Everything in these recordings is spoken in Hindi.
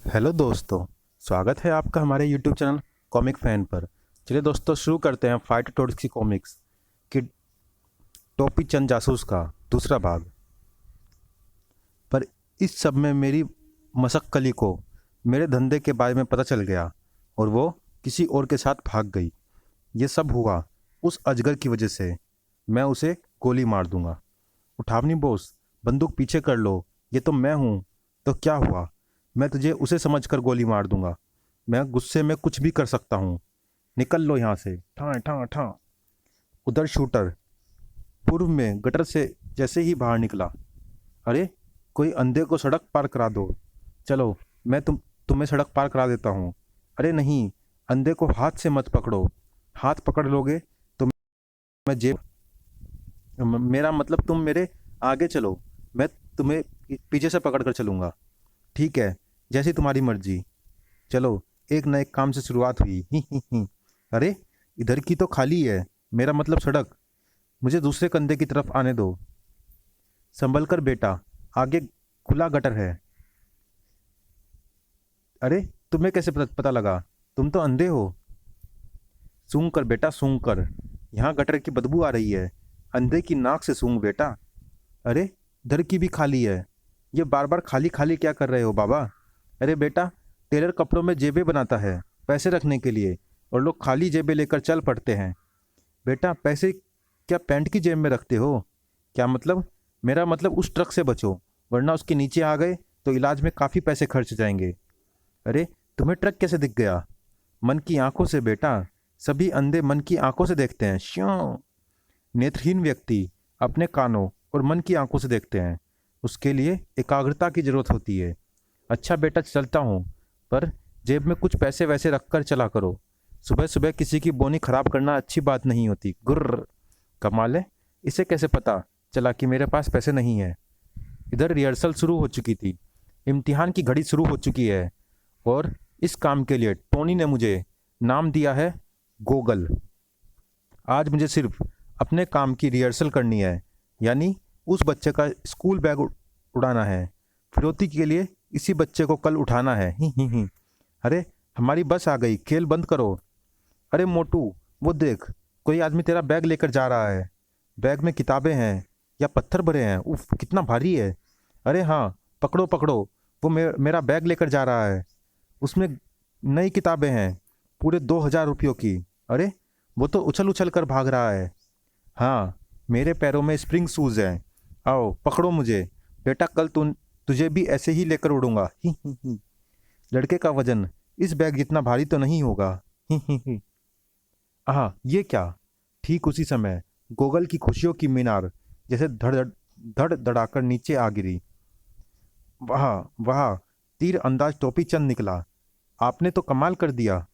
हेलो दोस्तों। स्वागत है आपका हमारे यूट्यूब चैनल कॉमिक फैन पर। चलिए दोस्तों, शुरू करते हैं फाइट टोड्स की कॉमिक्स कि टोपी चंद जासूस का दूसरा भाग। पर इस सब में मेरी मशक्कली को मेरे धंधे के बारे में पता चल गया और वो किसी और के साथ भाग गई। ये सब हुआ उस अजगर की वजह से। मैं उसे गोली मार दूंगा। उठावनी बॉस, बंदूक पीछे कर लो। ये तो मैं हूँ। तो क्या हुआ? मैं तुझे उसे समझकर गोली मार दूंगा। मैं गुस्से में कुछ भी कर सकता हूँ। निकल लो यहाँ से। ठां ठां ठां। उधर शूटर पूर्व में गटर से जैसे ही बाहर निकला। अरे, कोई अंधे को सड़क पार करा दो। चलो, मैं तुम्हें सड़क पार करा देता हूँ। अरे नहीं, अंधे को हाथ से मत पकड़ो। हाथ पकड़ लोगे तो मैं जेब मेरा मतलब तुम मेरे आगे चलो। मैं तुम्हें पीछे से पकड़ कर चलूँगा। ठीक है, जैसी तुम्हारी मर्जी। चलो, एक नए काम से शुरुआत हुई। ही ही ही। अरे, इधर की तो खाली है। मेरा मतलब सड़क। मुझे दूसरे कंधे की तरफ आने दो। संभल कर बेटा, आगे खुला गटर है। अरे, तुम्हें कैसे पता लगा? तुम तो अंधे हो। सूंघ कर बेटा, सूंघ कर। यहाँ गटर की बदबू आ रही है। अंधे की नाक से सूंघ बेटा। अरे, इधर की भी खाली है। ये बार बार खाली खाली क्या कर रहे हो बाबा? अरे बेटा, टेलर कपड़ों में जेबें बनाता है पैसे रखने के लिए, और लोग खाली जेबें लेकर चल पड़ते हैं। बेटा, पैसे क्या पैंट की जेब में रखते हो? क्या मतलब? मेरा मतलब उस ट्रक से बचो, वरना उसके नीचे आ गए तो इलाज में काफ़ी पैसे खर्च जाएंगे। अरे, तुम्हें ट्रक कैसे दिख गया? मन की आंखों से बेटा। सभी अंधे मन की आंखों से देखते हैं। श्यों। नेत्रहीन व्यक्ति अपने कानों और मन की आंखों से देखते हैं। उसके लिए एकाग्रता की जरूरत होती है। अच्छा बेटा, चलता हूँ, पर जेब में कुछ पैसे वैसे रख कर चला करो। सुबह सुबह किसी की बोनी खराब करना अच्छी बात नहीं होती। गुर्र। कमाल है, इसे कैसे पता चला कि मेरे पास पैसे नहीं है? इधर रिहर्सल शुरू हो चुकी थी। इम्तिहान की घड़ी शुरू हो चुकी है, और इस काम के लिए टोनी ने मुझे नाम दिया है गोगल। आज मुझे सिर्फ अपने काम की रिहर्सल करनी है, यानी उस बच्चे का स्कूल बैग उड़ाना है। फिरौती के लिए इसी बच्चे को कल उठाना है। ही ही ही। अरे, हमारी बस आ गई, खेल बंद करो। अरे मोटू, वो देख, कोई आदमी तेरा बैग लेकर जा रहा है। बैग में किताबें हैं या पत्थर भरे हैं? उफ, कितना भारी है। अरे हाँ, पकड़ो पकड़ो। वो मेरा बैग लेकर जा रहा है। उसमें नई किताबें हैं, पूरे 2,000 रुपयों की। अरे, वो तो उछल उछल कर भाग रहा है। हाँ, मेरे पैरों में स्प्रिंग शूज हैं। आओ पकड़ो मुझे। बेटा, कल तुझे भी ऐसे ही लेकर उड़ूंगा। ही ही ही। लड़के का वजन इस बैग जितना भारी तो नहीं होगा। ही ही ही। हाँ, ये क्या? ठीक उसी समय गोगल की खुशियों की मीनार जैसे धड़ धड़ धड़ धड़ाकर नीचे आ गिरी। वाह वाह! तीर अंदाज टोपी चंद निकला। आपने तो कमाल कर दिया।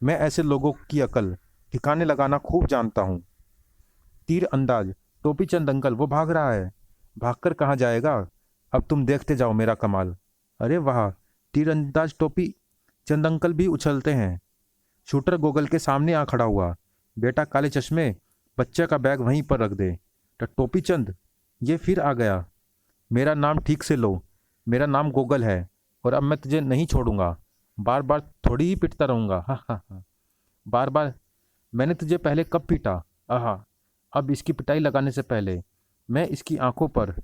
मैं ऐसे लोगों की अकल ठिकाने लगाना खूब जानता हूँ। तीर अंदाज टोपी चंद अंकल, वो भाग रहा है। भागकर कहाँ जाएगा? अब तुम देखते जाओ मेरा कमाल। अरे वाह! तीर अंदाज टोपी चंद अंकल भी उछलते हैं। शूटर गोगल के सामने आ खड़ा हुआ। बेटा काले चश्मे, बच्चे का बैग वहीं पर रख दे। टोपी चंद, ये फिर आ गया। मेरा नाम ठीक से लो। मेरा नाम गोगल है, और अब मैं तुझे नहीं छोड़ूंगा। बार बार थोड़ी ही पिटता रहूंगा। हा हा हा। बार बार? मैंने तुझे पहले कब पीटा? आहा। अब इसकी पिटाई लगाने से पहले मैं इसकी आंखों पर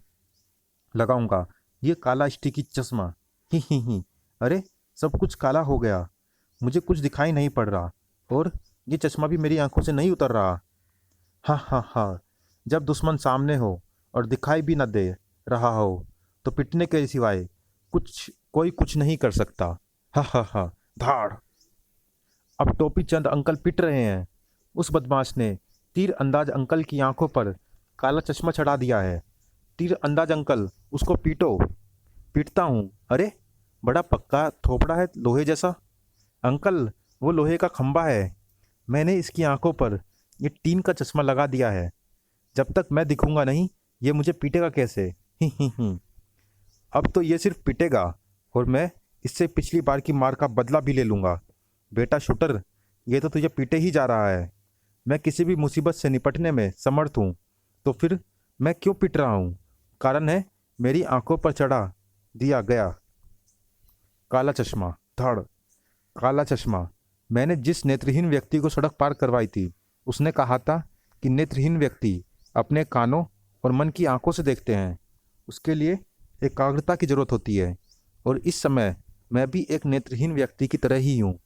लगाऊंगा ये काला स्टिकी चश्मा। ही ही ही। अरे, सब कुछ काला हो गया। मुझे कुछ दिखाई नहीं पड़ रहा, और ये चश्मा भी मेरी आंखों से नहीं उतर रहा। हा हा हा। जब दुश्मन सामने हो और दिखाई भी न दे रहा हो, तो पिटने के सिवाय कोई कुछ नहीं कर सकता। हा हा हा। धाड़। अब टोपी चंद अंकल पिट रहे हैं। उस बदमाश ने तीर अंदाज अंकल की आंखों पर काला चश्मा चढ़ा दिया है। तीर अंदाज अंकल, उसको पीटो। पीटता हूँ। अरे, बड़ा पक्का थोपड़ा है लोहे जैसा। अंकल, वो लोहे का खंबा है। मैंने इसकी आंखों पर ये टीन का चश्मा लगा दिया है। जब तक मैं दिखूंगा नहीं, ये मुझे पीटेगा कैसे? ही ही ही। अब तो ये सिर्फ पिटेगा, और मैं इससे पिछली बार की मार का बदला भी ले लूंगा। बेटा शूटर, ये तो तुझे पीटे ही जा रहा है। मैं किसी भी मुसीबत से निपटने में समर्थ हूँ, तो फिर मैं क्यों पिट रहा हूँ? कारण है मेरी आंखों पर चढ़ा दिया गया। काला चश्मा, धड़। काला चश्मा। मैंने जिस नेत्रहीन व्यक्ति को सड़क पार करवाई थी, उसने कहा था कि नेत्रहीन व्यक्ति अपने कानों और मन की आंखों से देखते हैं। उसके लिए एकाग्रता की जरूरत होती है, और इस समय मैं भी एक नेत्रहीन व्यक्ति की तरह ही हूँ।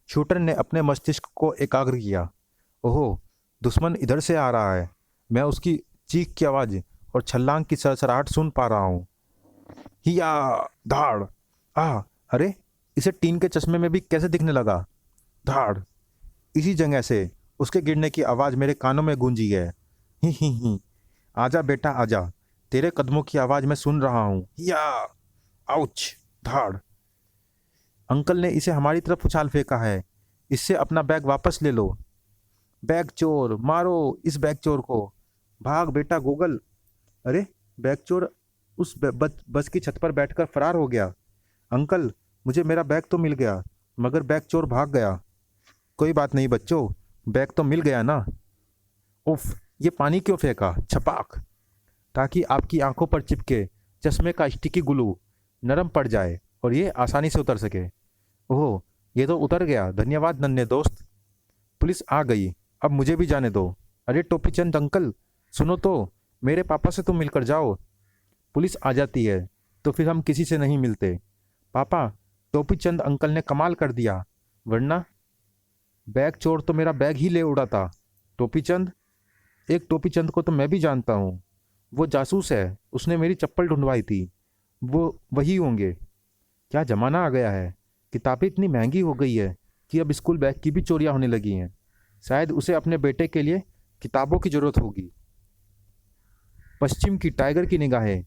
शूटर ने अपने मस्तिष्क को एकाग्र किया। ओहो, दुश्मन इधर से आ रहा है। मैं उसकी चीख की आवाज़ और छलांग की सरसराहट सुन पा रहा हूँ। हिया, धाड़। अरे, इसे टीन के चश्मे में भी कैसे दिखने लगा? धाड़। इसी जगह से उसके गिरने की आवाज़ मेरे कानों में गूंजी है। ही। आजा बेटा आजा, तेरे कदमों की आवाज़ मैं सुन रहा हूँ। हिया। आउच। धाड़। अंकल ने इसे हमारी तरफ उछाल फेंका है। इससे अपना बैग वापस ले लो। बैग चोर, मारो इस बैग चोर को। भाग बेटा गोगल। अरे, बैग चोर उस बस की छत पर बैठकर फरार हो गया। अंकल, मुझे मेरा बैग तो मिल गया, मगर बैग चोर भाग गया। कोई बात नहीं बच्चों, बैग तो मिल गया ना। उफ, ये पानी क्यों फेंका? छपाक। ताकि आपकी आंखों पर चिपके चश्मे का स्टिकी ग्लू नरम पड़ जाए और ये आसानी से उतर सके। ओह, ये तो उतर गया। धन्यवाद नन्हे दोस्त। पुलिस आ गई, अब मुझे भी जाने दो। अरे टोपी चंद अंकल, सुनो तो, मेरे पापा से तुम मिलकर जाओ। पुलिस आ जाती है तो फिर हम किसी से नहीं मिलते। पापा, टोपी चंद अंकल ने कमाल कर दिया, वरना बैग चोर तो मेरा बैग ही ले उड़ा था। टोपी चंद? एक टोपी चंद को तो मैं भी जानता हूँ। वो जासूस है, उसने मेरी चप्पल ढूंढवाई थी। वो वही होंगे। क्या ज़माना आ गया है। किताबें इतनी महंगी हो गई है कि अब स्कूल बैग की भी चोरियां होने लगी हैं। शायद उसे अपने बेटे के लिए किताबों की ज़रूरत होगी। पश्चिम की टाइगर की निगाहें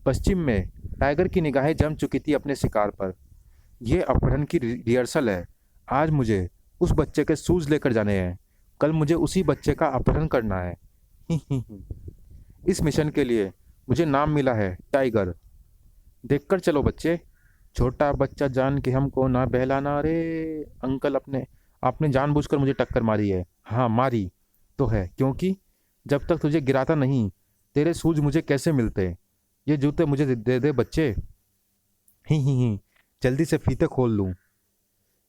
पश्चिम में टाइगर की निगाहें जम चुकी थी अपने शिकार पर। यह अपहरण की रिहर्सल है। आज मुझे उस बच्चे के शूज लेकर जाने हैं। कल मुझे उसी बच्चे का अपहरण करना है। इस मिशन के लिए मुझे नाम मिला है टाइगर। देखकर चलो बच्चे। छोटा बच्चा जान के हमको ना बहलाना। अरे अंकल, अपने आपने जानबूझकर मुझे टक्कर मारी है। हाँ, मारी तो है, क्योंकि जब तक तुझे गिराता नहीं, तेरे शूज मुझे कैसे मिलते? ये जूते मुझे दे दे बच्चे। ही, जल्दी से फीते खोल लूँ।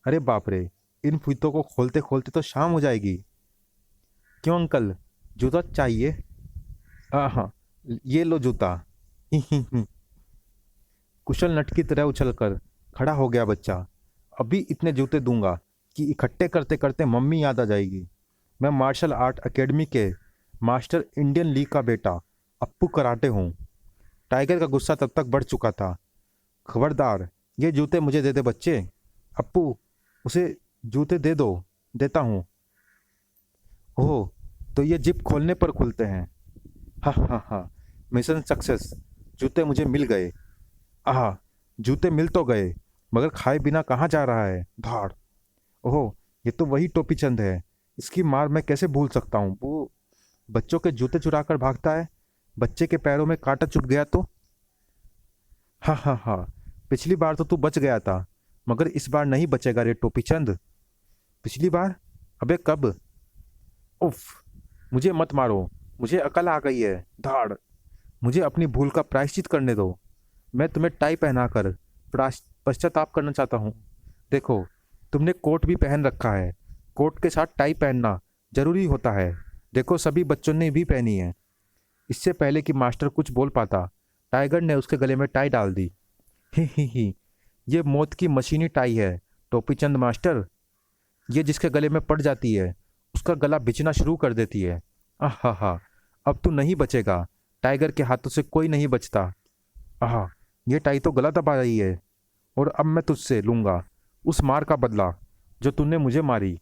अरे बाप रे, इन फीतों को खोलते खोलते तो शाम हो जाएगी। क्यों अंकल, जूता चाहिए? हाँ, ये लो जूता। ही। कुशल नट की तरह उछलकर खड़ा हो गया बच्चा। अभी इतने जूते दूंगा कि इकट्ठे करते करते मम्मी याद आ जाएगी। मैं मार्शल आर्ट एकेडमी के मास्टर इंडियन ली का बेटा अप्पू कराटे हूँ। टाइगर का गुस्सा तब तक बढ़ चुका था। खबरदार, ये जूते मुझे दे दे बच्चे। अप्पू, उसे जूते दे दो। देता हूँ। ओह, तो ये जिप खोलने पर खुलते हैं। हा, मिशन सक्सेस। जूते मुझे मिल गए। आह, जूते मिल तो गए, मगर खाए बिना कहाँ जा रहा है? धाड़। ओह, ये तो वही टोपी चंद है। इसकी मार मैं कैसे भूल सकता हूँ। वो बच्चों के जूते चुरा कर भागता है। बच्चे के पैरों में कांटा चुभ गया तो? हा, पिछली बार तो तू बच गया था, मगर इस बार नहीं बचेगा रे टोपी चंद। पिछली बार? अबे कब? उफ, मुझे मत मारो, मुझे अकल आ गई है। धाड़। मुझे अपनी भूल का प्रायश्चित करने दो। मैं तुम्हें टाई पहनाकर पश्चाताप करना चाहता हूँ। देखो, तुमने कोट भी पहन रखा है। कोट के साथ टाई पहनना जरूरी होता है। देखो, सभी बच्चों ने भी पहनी है। इससे पहले कि मास्टर कुछ बोल पाता, टाइगर ने उसके गले में टाई डाल दी। ही, ये मौत की मशीनी टाई है टोपी चंद मास्टर। ये जिसके गले में पड़ जाती है, उसका गला बिचना शुरू कर देती है। आहा, अब तू नहीं बचेगा। टाइगर के हाथों से कोई नहीं बचता। आहा, ये टाई तो गला दबा रही है, और अब मैं तुझसे लूंगा उस मार का बदला जो तूने मुझे मारी।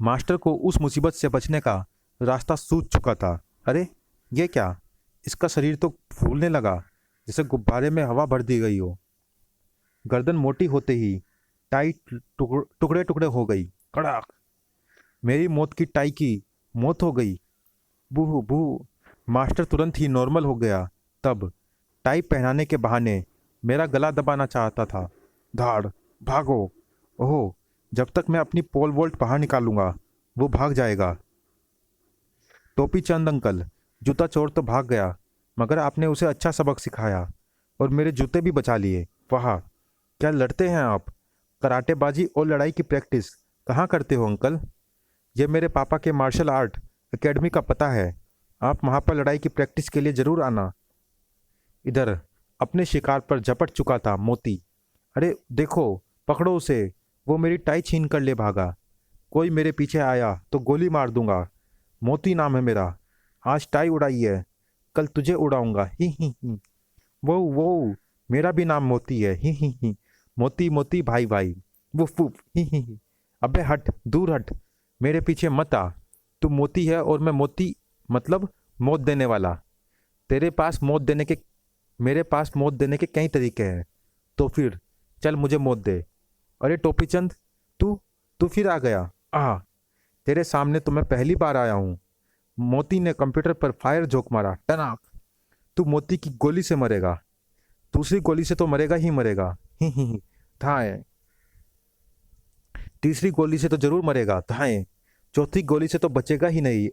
मास्टर को उस मुसीबत से बचने का रास्ता सूझ चुका था। अरे ये क्या? इसका शरीर तो फूलने लगा, जैसे गुब्बारे में हवा भर दी गई हो। गर्दन मोटी होते ही टाई टुकड़े टुकड़े हो गई। कड़ाक। मेरी मौत की टाई की मौत हो गई। बूह बूह। मास्टर तुरंत ही नॉर्मल हो गया। तब टाई पहनाने के बहाने मेरा गला दबाना चाहता था। धाड़। भागो। ओह, जब तक मैं अपनी पोल वोल्ट बाहर निकालूंगा, वो भाग जाएगा। टोपी चंद अंकल, जूता चोर तो भाग गया, मगर आपने उसे अच्छा सबक सिखाया। और मेरे जूते भी बचा लिए। वाह, क्या लड़ते हैं आप! कराटेबाजी और लड़ाई की प्रैक्टिस कहाँ करते हो अंकल? ये मेरे पापा के मार्शल आर्ट एकेडमी का पता है। आप वहाँ पर लड़ाई की प्रैक्टिस के लिए ज़रूर आना। इधर अपने शिकार पर झपट चुका था मोती। अरे देखो, पकड़ो उसे, वो मेरी टाई छीन कर ले भागा। कोई मेरे पीछे आया तो गोली मार दूंगा। मोती नाम है मेरा। आज टाई उड़ाई है, कल तुझे उड़ाऊंगा। ही। वो मेरा भी नाम मोती है। ही। मोती मोती भाई भाई। Woof woof. ही। अबे हट, दूर हट, मेरे पीछे मत आ। तू मोती है और मैं मोती, मतलब मौत देने वाला। तेरे पास मौत देने के मेरे पास मौत देने के कई तरीके हैं। तो फिर चल मुझे मौत दे। अरे टोपी चंद, तू तू फिर आ गया। तेरे सामने तो मैं पहली बार आया हूँ। मोती ने कंप्यूटर पर फायर जोक मारा। टनाक। तू मोती की गोली से मरेगा। दूसरी गोली से तो मरेगा ही मरेगा। ही। धाए। तीसरी गोली से तो जरूर मरेगा। धाए। चौथी गोली से तो बचेगा ही नहीं।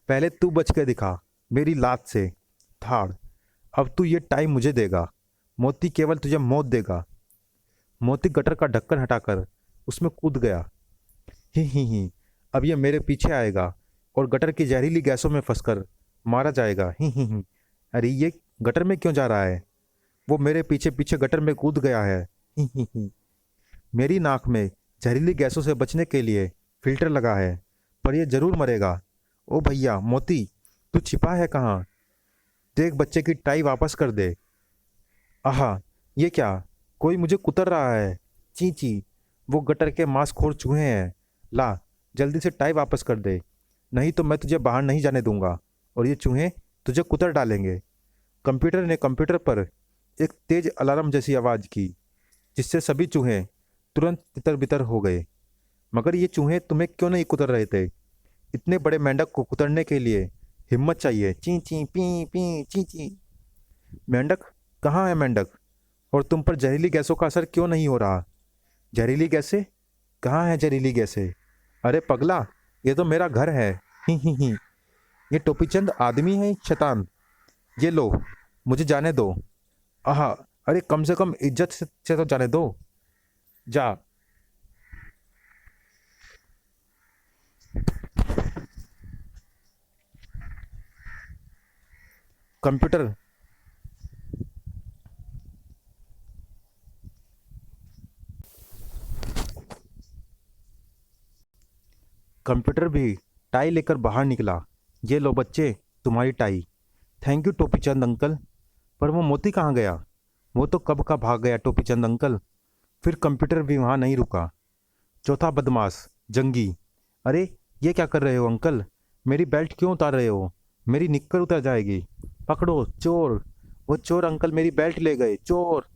पहले तू बच के दिखा मेरी लात से। धाड़। अब तू ये टाइम मुझे देगा। मोती केवल तुझे मौत देगा। मोती गटर का ढक्कन हटाकर उसमें कूद गया। ही। अब ये मेरे पीछे आएगा और गटर की जहरीली गैसों में फंसकर मारा जाएगा। ही। अरे ये गटर में क्यों जा रहा है? वो मेरे पीछे पीछे गटर में कूद गया है। ही। मेरी नाक में जहरीली गैसों से बचने के लिए फिल्टर लगा है, पर ये जरूर मरेगा। ओ भैया मोती, तू छिपा है कहाँ? देख, बच्चे की टाई वापस कर दे। ये क्या? कोई मुझे कुतर रहा है। ची ची। वो गटर के मांसखोर चूहे हैं। ला, जल्दी से टाई वापस कर दे, नहीं तो मैं तुझे बाहर नहीं जाने दूंगा और ये चूहे तुझे कुतर डालेंगे। कंप्यूटर ने कंप्यूटर पर एक तेज अलार्म जैसी आवाज़ की, जिससे सभी चूहे तुरंत तितर बितर हो गए। मगर ये चूहे तुम्हें क्यों नहीं कुतर रहे थे? इतने बड़े मेंढक को कुतरने के लिए हिम्मत चाहिए। ची ची पी पी ची ची। मेंढक? कहाँ है मेंढक? और तुम पर जहरीली गैसों का असर क्यों नहीं हो रहा? जहरीली गैसें? कहाँ है जहरीली गैसें? अरे पगला, ये तो मेरा घर है। ही। ये टोपीचंद आदमी है शैतान। ये लो, मुझे जाने दो। आहा। अरे कम से कम इज्जत से तो जाने दो। जा। कंप्यूटर कंप्यूटर भी टाई लेकर बाहर निकला। ये लो बच्चे, तुम्हारी tie. Thank you Topichand uncle. पर वो मोती कहाँ गया? वो तो कब का भाग गया टोपीचंद अंकल। फिर कंप्यूटर भी वहाँ नहीं रुका। चौथा बदमाश, जंगी। अरे ये क्या कर रहे हो अंकल? मेरी बेल्ट क्यों उतार रहे हो? मेरी निक्कर उतर जाएगी। पकड़ो चोर। वो चोर अंकल मेरी बेल्ट ले गए। चोर।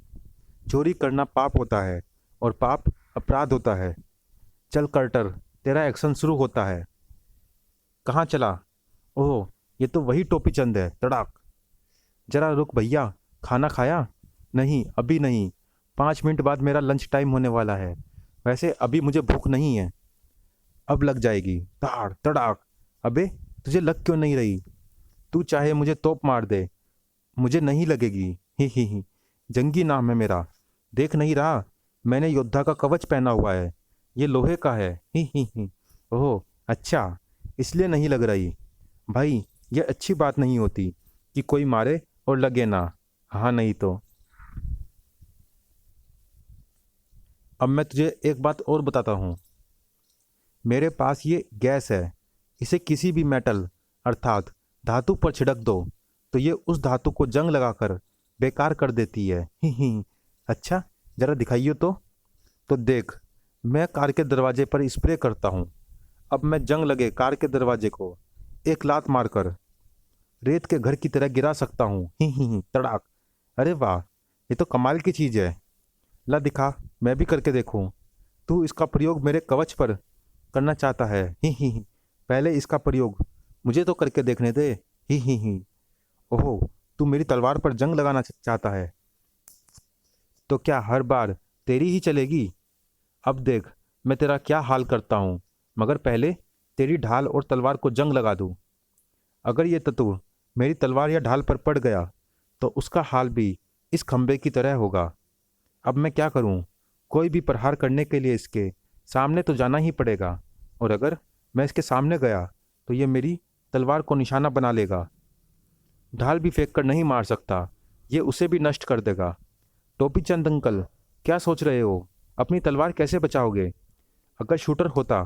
चोरी करना पाप होता है और पाप अपराध होता है। चल कर्टर, तेरा एक्शन शुरू होता है। कहाँ चला? ओह, ये तो वही टोपी चंद है। तड़ाक। जरा रुक भैया, खाना खाया? नहीं, अभी नहीं। 5 मिनट बाद मेरा लंच टाइम होने वाला है। वैसे अभी मुझे भूख नहीं है। अब लग जाएगी। ताड़ तड़ाक। अबे, तुझे लग क्यों नहीं रही? तू चाहे मुझे तोप मार दे, मुझे नहीं लगेगी। ही। जंगी नाम है मेरा। देख नहीं रहा, मैंने योद्धा का कवच पहना हुआ है। ये लोहे का है। ही। ओह अच्छा, इसलिए नहीं लग रही। भाई, ये अच्छी बात नहीं होती कि कोई मारे और लगे ना। हाँ नहीं तो। अब मैं तुझे एक बात और बताता हूँ। मेरे पास ये गैस है। इसे किसी भी मेटल अर्थात धातु पर छिड़क दो तो ये उस धातु को जंग लगाकर बेकार कर देती है। ही। अच्छा, जरा दिखाइए तो देख, मैं कार के दरवाजे पर स्प्रे करता हूँ। अब मैं जंग लगे कार के दरवाजे को एक लात मारकर रेत के घर की तरह गिरा सकता हूँ। ही तड़ाक। अरे वाह, ये तो कमाल की चीज़ है। ला दिखा, मैं भी करके देखूँ। तू इसका प्रयोग मेरे कवच पर करना चाहता है। ही। पहले इसका प्रयोग मुझे तो करके देखने दे। ही। ओहो, तू मेरी तलवार पर जंग लगाना चाहता है? तो क्या हर बार तेरी ही चलेगी? अब देख, मैं तेरा क्या हाल करता हूँ। मगर पहले तेरी ढाल और तलवार को जंग लगा दूँ। अगर ये तत्व मेरी तलवार या ढाल पर पड़ गया तो उसका हाल भी इस खंबे की तरह होगा। अब मैं क्या करूं? कोई भी प्रहार करने के लिए इसके सामने तो जाना ही पड़ेगा, और अगर मैं इसके सामने गया तो ये मेरी तलवार को निशाना बना लेगा। ढाल भी फेंक कर नहीं मार सकता, ये उसे भी नष्ट कर देगा। टोपी चंद अंकल, क्या सोच रहे हो? अपनी तलवार कैसे बचाओगे? अगर शूटर होता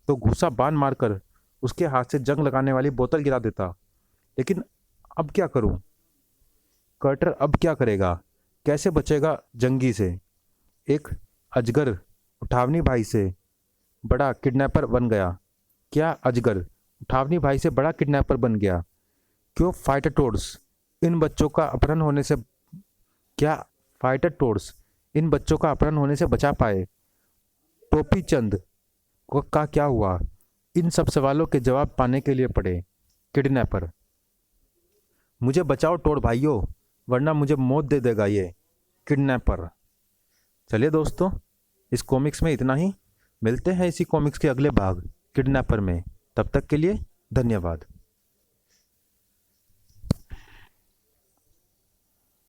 तो घूसा बाण मारकर उसके हाथ से जंग लगाने वाली बोतल गिरा देता, लेकिन अब क्या करूं? कर्टर अब क्या करेगा? कैसे बचेगा जंगी से? एक अजगर उठावनी भाई से बड़ा किडनैपर बन गया। क्या अजगर उठावनी भाई से बड़ा किडनैपर बन गया? क्यों फाइटर टोड्स इन बच्चों का अपहरण होने से क्या फाइटर टोड्स इन बच्चों का अपहरण होने से बचा पाए? टोपी चंद को का क्या हुआ? इन सब सवालों के जवाब पाने के लिए पड़े किडनैपर। मुझे बचाओ टोड भाइयों, वरना मुझे मौत दे देगा ये किडनैपर। चलिए दोस्तों, इस कॉमिक्स में इतना ही। मिलते हैं इसी कॉमिक्स के अगले भाग किडनैपर में। तब तक के लिए धन्यवाद।